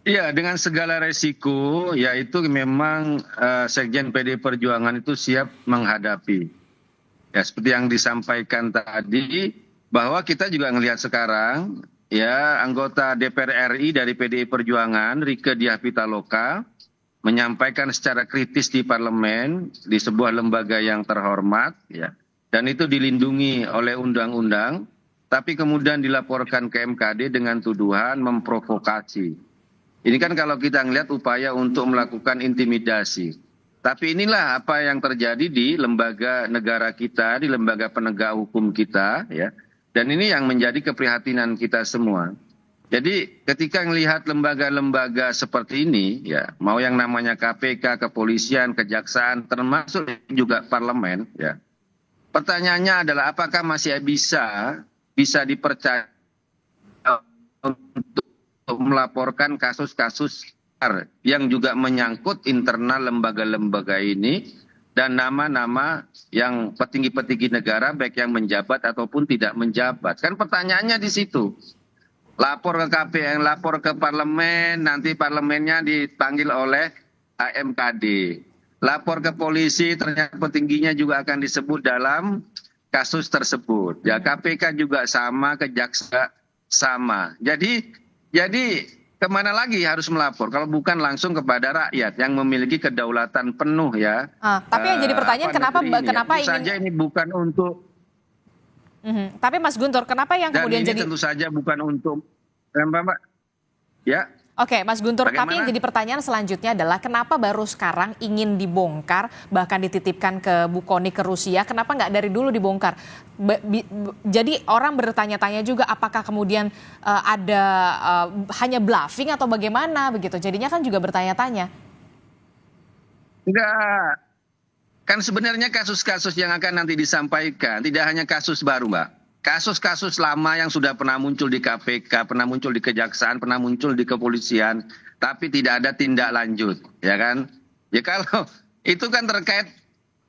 Iya, dengan segala resiko, yaitu memang Sekjen PD Perjuangan itu siap menghadapi. Ya, seperti yang disampaikan tadi, bahwa kita juga ngelihat sekarang, ya, anggota DPR RI dari PDI Perjuangan, Rieke Diah Pitaloka, menyampaikan secara kritis di parlemen, di sebuah lembaga yang terhormat, ya, dan itu dilindungi oleh undang-undang, tapi kemudian dilaporkan ke MKD dengan tuduhan memprovokasi. Ini kan kalau kita ngelihat upaya untuk melakukan intimidasi. Tapi inilah apa yang terjadi di lembaga negara kita, di lembaga penegak hukum kita, ya. Dan ini yang menjadi keprihatinan kita semua. Jadi ketika melihat lembaga-lembaga seperti ini, ya, mau yang namanya KPK, kepolisian, kejaksaan, termasuk juga parlemen, ya. Pertanyaannya adalah apakah masih bisa dipercaya untuk melaporkan kasus-kasus yang juga menyangkut internal lembaga-lembaga ini dan nama-nama yang petinggi-petinggi negara baik yang menjabat ataupun tidak menjabat. Kan pertanyaannya di situ. Lapor ke KPN, lapor ke parlemen, nanti parlemennya dipanggil oleh MKD. Lapor ke polisi, ternyata petingginya juga akan disebut dalam kasus tersebut. Ya, KPK juga sama, kejaksaan sama. Jadi kemana lagi harus melapor kalau bukan langsung kepada rakyat yang memiliki kedaulatan penuh, ya, Tapi yang jadi pertanyaan kenapa negeri ini. kenapa Tentu saja ingin. ini bukan untuk, Tapi Mas Guntur, kenapa yang dan kemudian ini jadi. tentu saja bukan untuk, Mbak. Ya, Oke, Mas Guntur, tapi yang bagaimana? jadi pertanyaan selanjutnya adalah kenapa baru sekarang ingin dibongkar, bahkan dititipkan ke Bu Kony ke Rusia, kenapa nggak dari dulu dibongkar? Jadi orang bertanya-tanya juga apakah kemudian ada hanya bluffing atau bagaimana begitu. Jadinya kan juga bertanya-tanya. Enggak. Kan sebenarnya kasus-kasus yang akan nanti disampaikan tidak hanya kasus baru, Mbak. Kasus-kasus lama yang sudah pernah muncul di KPK, pernah muncul di Kejaksaan, pernah muncul di kepolisian, tapi tidak ada tindak lanjut, ya kan? Ya kalau itu kan terkait,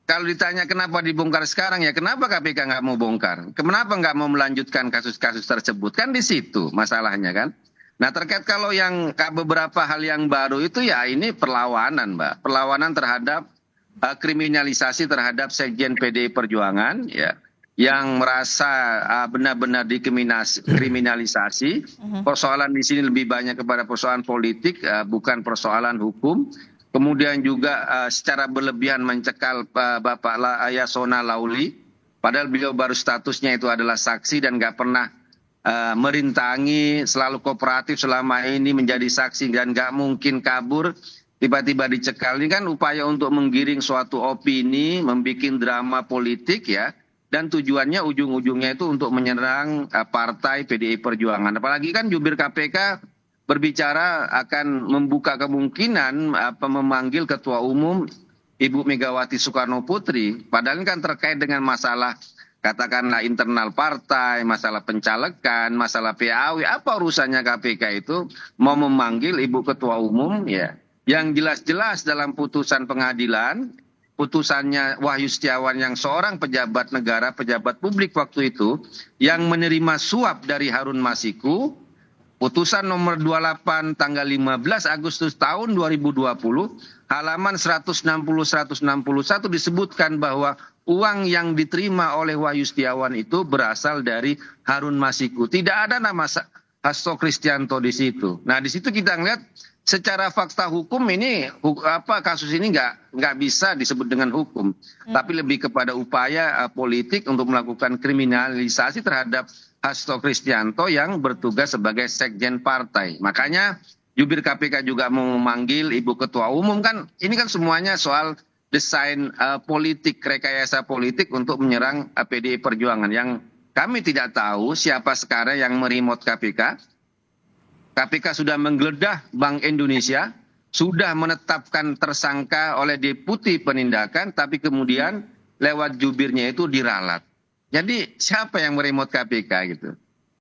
kalau ditanya kenapa dibongkar sekarang, ya kenapa KPK nggak mau bongkar? Kenapa nggak mau melanjutkan kasus-kasus tersebut? Kan di situ masalahnya kan. Nah, terkait kalau yang beberapa hal yang baru itu ya ini perlawanan, Mbak. Perlawanan terhadap kriminalisasi terhadap Sekjen PDI Perjuangan, ya, yang merasa benar-benar dikriminalisasi. Persoalan di sini lebih banyak kepada persoalan politik, bukan persoalan hukum. Kemudian juga secara berlebihan mencekal Bapak Yasona Lauli, padahal beliau baru statusnya itu adalah saksi dan nggak pernah merintangi, selalu kooperatif selama ini menjadi saksi dan nggak mungkin kabur. Tiba-tiba dicekal, ini kan upaya untuk menggiring suatu opini, membuat drama politik, ya, dan tujuannya ujung-ujungnya itu untuk menyerang partai PDI Perjuangan. Apalagi kan jubir KPK berbicara akan membuka kemungkinan memanggil Ketua Umum Ibu Megawati Soekarno Putri, padahal kan terkait dengan masalah katakanlah internal partai, masalah pencalekan, masalah PAW, apa urusannya KPK itu mau memanggil Ibu Ketua Umum, ya, yang jelas-jelas dalam putusan pengadilan, putusannya Wahyu Setiawan yang seorang pejabat negara, pejabat publik waktu itu, yang menerima suap dari Harun Masiku, putusan nomor 28 tanggal 15 Agustus tahun 2020, halaman 160-161 disebutkan bahwa uang yang diterima oleh Wahyu Setiawan itu berasal dari Harun Masiku. Tidak ada nama Hasto Kristianto di situ. Nah, di situ kita ngelihat secara fakta hukum ini kasus ini nggak bisa disebut dengan hukum, tapi lebih kepada upaya politik untuk melakukan kriminalisasi terhadap Hasto Kristianto yang bertugas sebagai sekjen partai. Makanya jubir KPK juga mau memanggil Ibu Ketua Umum, kan ini kan semuanya soal desain politik, rekayasa politik untuk menyerang PDI Perjuangan, yang kami tidak tahu siapa sekarang yang meremote KPK. KPK sudah menggeledah Bank Indonesia, sudah menetapkan tersangka oleh Deputi Penindakan, tapi kemudian lewat jubirnya itu diralat. Jadi siapa yang meremote KPK gitu?